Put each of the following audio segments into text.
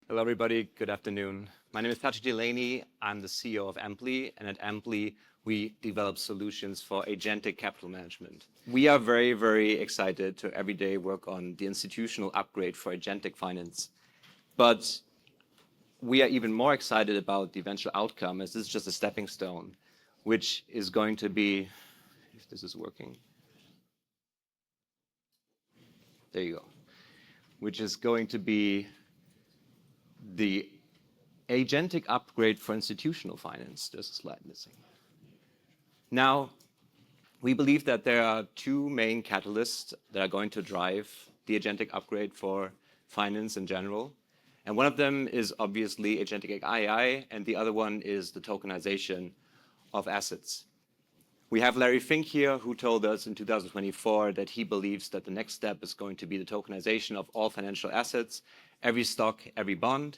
Hello, everybody. Good afternoon. My name is Delaney. I'm the CEO of Ampli, and at Ampli, we develop solutions for agentic capital management. We are very, very excited to every day work on the institutional upgrade for agentic finance. But we are even more excited about the eventual outcome, as this is just a stepping stone, which is going to be, if this is working, there you go, which is going to be the agentic upgrade for institutional finance. There's a slide missing. Now, we believe that there are two main catalysts that are going to drive the agentic upgrade for finance in general. And one of them is obviously agentic AI, and the other one is the tokenization of assets. We have Larry Fink here, who told us in 2024 that he believes that the next step is going to be the tokenization of all financial assets, every stock, every bond.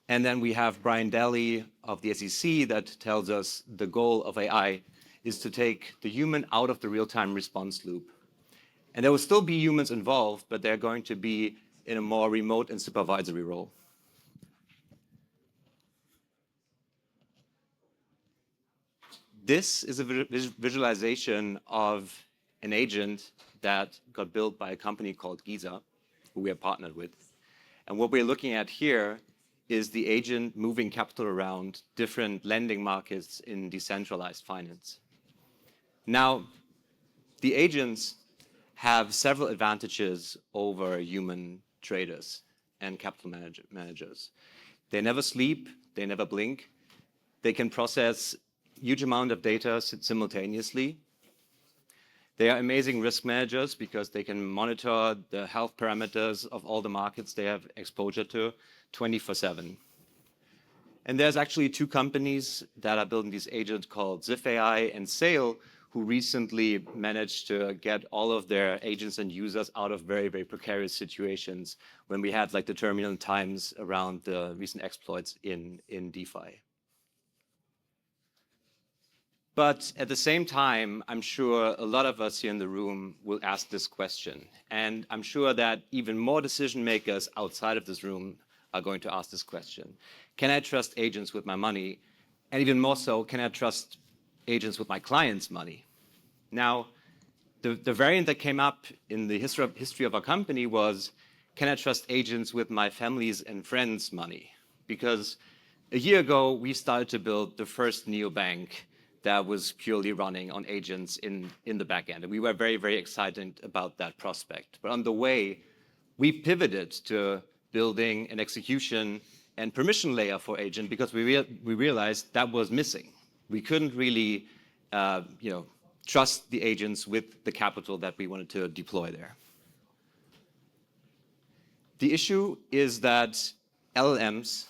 And then we have Brian Daly of the SEC that tells us the goal of AI is to take the human out of the real-time response loop. And there will still be humans involved, but they're going to be in a more remote and supervisory role. This is a visualization of an agent that got built by a company called Giza, who we are partnered with. And what we're looking at here is the agent moving capital around different lending markets in decentralized finance. Now, the agents have several advantages over human traders and capital managers. They never sleep, they never blink. They can process huge amount of data simultaneously. They are amazing risk managers because they can monitor the health parameters of all the markets they have exposure to 24/7. And there's actually two companies that are building these agents called Ziff AI and Sail, who recently managed to get all of their agents and users out of very, very precarious situations when we had like the turbulent times around the recent exploits in DeFi. But at the same time, I'm sure a lot of us here in the room will ask this question. And I'm sure that even more decision makers outside of this room are going to ask this question. Can I trust agents with my money? And even more so, can I trust agents with my clients' money? Now, the variant that came up in the history of our company was, can I trust agents with my family's and friends' money? Because a year ago, we started to build the first neobank that was purely running on agents in the back end. And we were very, very excited about that prospect. But on the way, we pivoted to building an execution and permission layer for agent because we realized that was missing. We couldn't really trust the agents with the capital that we wanted to deploy there. The issue is that LLMs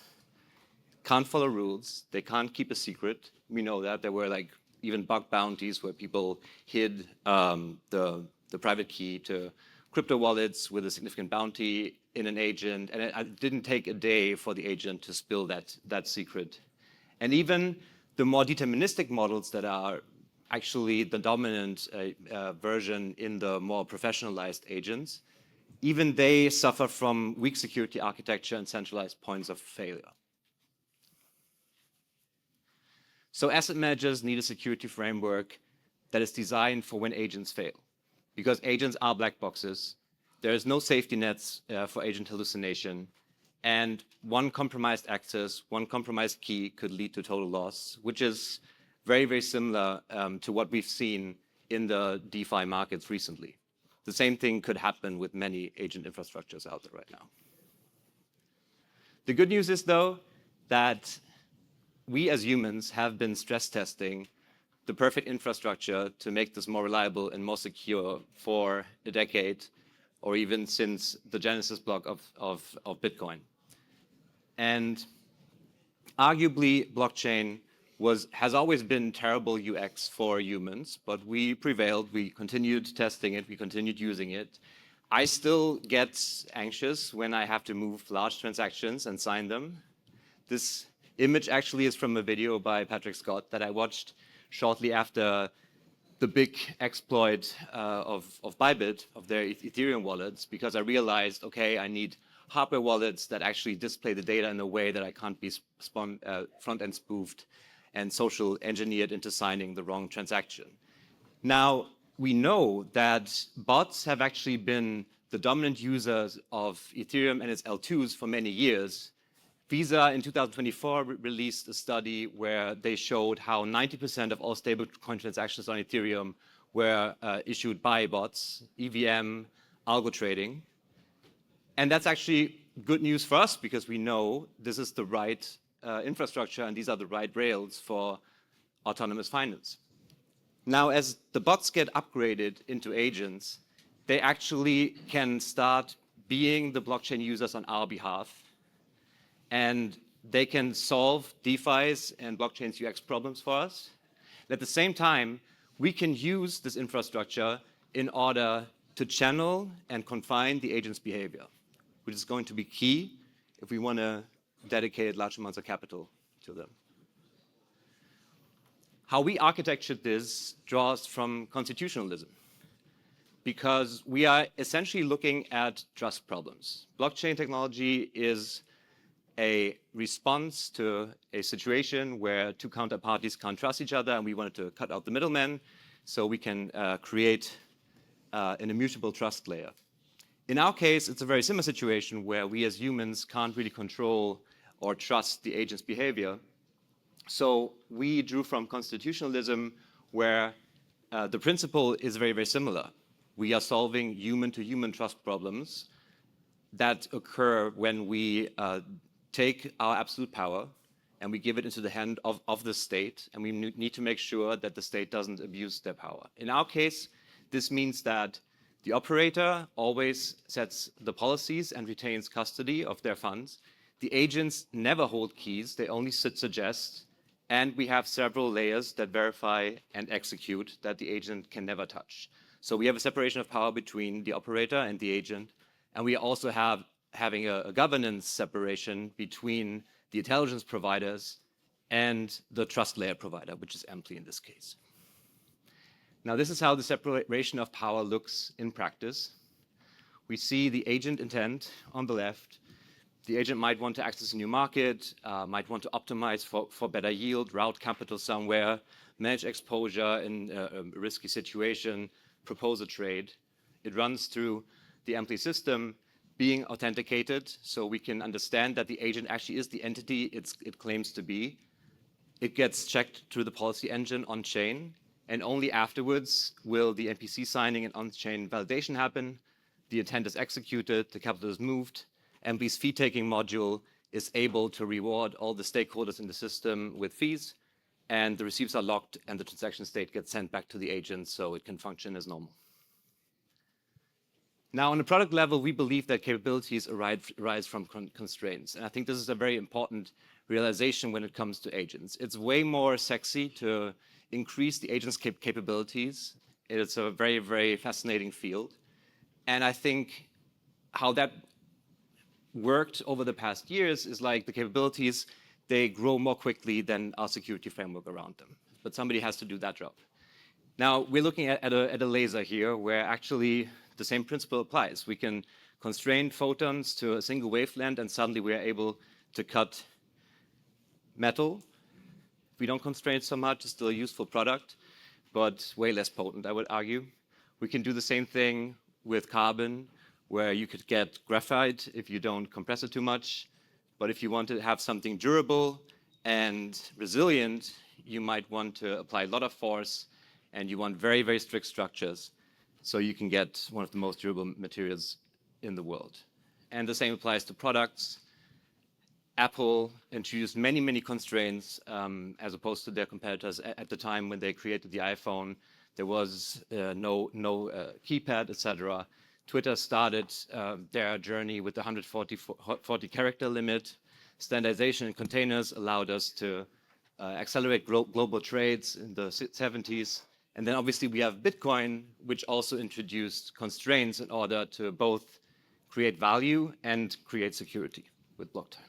can't follow rules. They can't keep a secret. We know that there were like even bug bounties where people hid the private key to crypto wallets with a significant bounty in an agent. And it didn't take a day for the agent to spill that secret. And even the more deterministic models that are actually the dominant version in the more professionalized agents, even they suffer from weak security architecture and centralized points of failure. So asset managers need a security framework that is designed for when agents fail, because agents are black boxes. There is no safety nets for agent hallucination, and one compromised access, one compromised key could lead to total loss, which is very, very similar to what we've seen in the DeFi markets recently. The same thing could happen with many agent infrastructures out there right now. The good news is, though, that we as humans have been stress testing the perfect infrastructure to make this more reliable and more secure for a decade, or even since the genesis block of Bitcoin. And arguably, blockchain has always been terrible UX for humans, but we prevailed. We continued testing it. We continued using it. I still get anxious when I have to move large transactions and sign them. This image actually is from a video by Patrick Scott that I watched shortly after the big exploit of Bybit, of their Ethereum wallets, because I realized, okay, I need hardware wallets that actually display the data in a way that I can't be front-end spoofed and social engineered into signing the wrong transaction. Now, we know that bots have actually been the dominant users of Ethereum and its L2s for many years. Visa in 2024 released a study where they showed how 90% of all stablecoin transactions on Ethereum were issued by bots, EVM, algo trading. And that's actually good news for us because we know this is the right infrastructure and these are the right rails for autonomous finance. Now, as the bots get upgraded into agents, they actually can start being the blockchain users on our behalf. And they can solve DeFi's and blockchain's UX problems for us. And at the same time, we can use this infrastructure in order to channel and confine the agent's behavior, which is going to be key if we want to dedicate large amounts of capital to them. How we architectured this draws from constitutionalism, because we are essentially looking at trust problems. Blockchain technology is a response to a situation where two counterparties can't trust each other, and we wanted to cut out the middleman so we can create an immutable trust layer. In our case, it's a very similar situation where we as humans can't really control or trust the agent's behavior. So we drew from constitutionalism, where the principle is very, very similar. We are solving human-to-human trust problems that occur when we take our absolute power and we give it into the hand of the state, and we need to make sure that the state doesn't abuse their power. In our case, this means that the operator always sets the policies and retains custody of their funds. The agents never hold keys, they only suggest, and we have several layers that verify and execute that the agent can never touch. So we have a separation of power between the operator and the agent, and we also have having a governance separation between the intelligence providers and the trust layer provider, which is Ampli in this case. Now, this is how the separation of power looks in practice. We see the agent intent on the left. The agent might want to access a new market, might want to optimize for better yield, route capital somewhere, manage exposure in a risky situation, propose a trade. It runs through the Ampli system, being authenticated, so we can understand that the agent actually is the entity it claims to be. It gets checked through the policy engine on-chain, and only afterwards will the NPC signing and on-chain validation happen. The intent is executed, the capital is moved, Ampli's fee-taking module is able to reward all the stakeholders in the system with fees, and the receipts are locked, and the transaction state gets sent back to the agent so it can function as normal. Now, on a product level, we believe that capabilities arise from constraints. And I think this is a very important realization when it comes to agents. It's way more sexy to increase the agent's capabilities. It's a very, very fascinating field. And I think how that worked over the past years is like the capabilities, they grow more quickly than our security framework around them. But somebody has to do that job. Now, we're looking at a laser here where actually the same principle applies. We can constrain photons to a single wavelength, and suddenly we are able to cut metal. If we don't constrain it so much, it's still a useful product, but way less potent, I would argue. We can do the same thing with carbon, where you could get graphite if you don't compress it too much. But if you want to have something durable and resilient, you might want to apply a lot of force, and you want very, very strict structures, so you can get one of the most durable materials in the world. And the same applies to products. Apple introduced many, many constraints as opposed to their competitors. At the time when they created the iPhone, there was no keypad, etc. Twitter started their journey with the 140 character limit. Standardization in containers allowed us to accelerate global trades in the 70s. And then obviously we have Bitcoin, which also introduced constraints in order to both create value and create security with block time.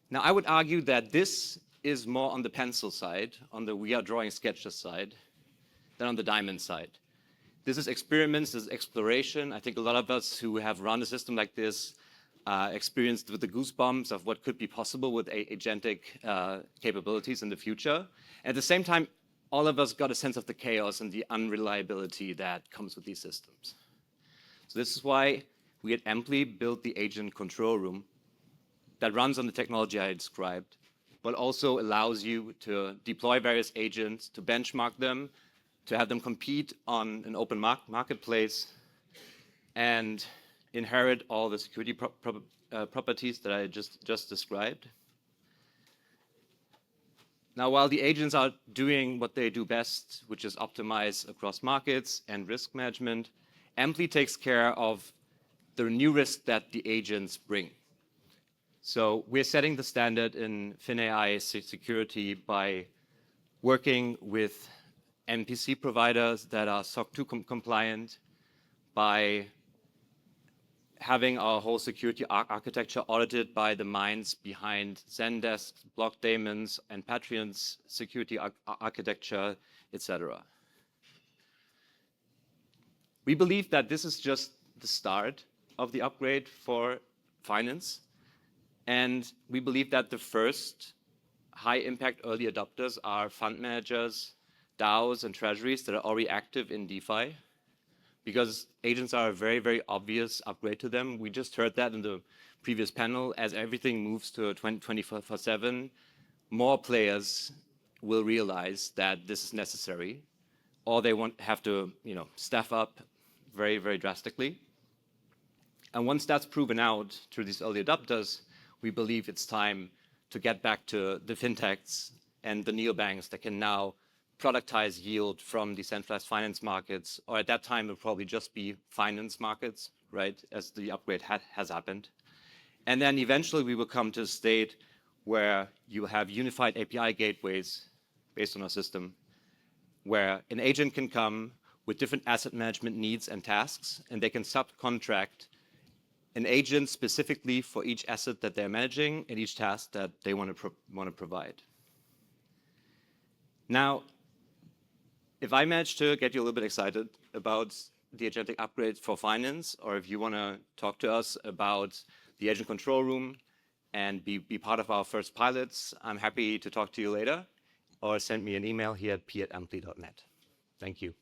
Now, I would argue that this is more on the pencil side, on the we are drawing sketches side, than on the diamond side. This is experiments, this is exploration. I think a lot of us who have run a system like this experienced with the goosebumps of what could be possible with agentic capabilities in the future. And at the same time, all of us got a sense of the chaos and the unreliability that comes with these systems. So this is why we at Ampli built the agent control room that runs on the technology I described, but also allows you to deploy various agents, to benchmark them, to have them compete on an open marketplace, and inherit all the security properties that I just described. Now, while the agents are doing what they do best, which is optimize across markets and risk management, Ampli takes care of the new risk that the agents bring. So we're setting the standard in FinAI security by working with MPC providers that are SOC 2 compliant, by having our whole security architecture audited by the minds behind Zendesk's, Blockdaemon's, and Patreon's security architecture, etc. We believe that this is just the start of the upgrade for finance. And we believe that the first high-impact early adopters are fund managers, DAOs, and treasuries that are already active in DeFi, because agents are a very, very obvious upgrade to them. We just heard that in the previous panel. As everything moves to 24/7, more players will realize that this is necessary, or they have to staff up very, very drastically. And once that's proven out through these early adopters, we believe it's time to get back to the fintechs and the neobanks that can now productize yield from decentralized finance markets, or at that time, it will probably just be finance markets, right, as the upgrade has happened. And then eventually, we will come to a state where you have unified API gateways based on our system, where an agent can come with different asset management needs and tasks, and they can subcontract an agent specifically for each asset that they're managing and each task that they want to provide. Now, if I managed to get you a little bit excited about the agentic upgrade for finance, or if you want to talk to us about the agent control room and be part of our first pilots, I'm happy to talk to you later, or send me an email here at p@ampli.net. Thank you.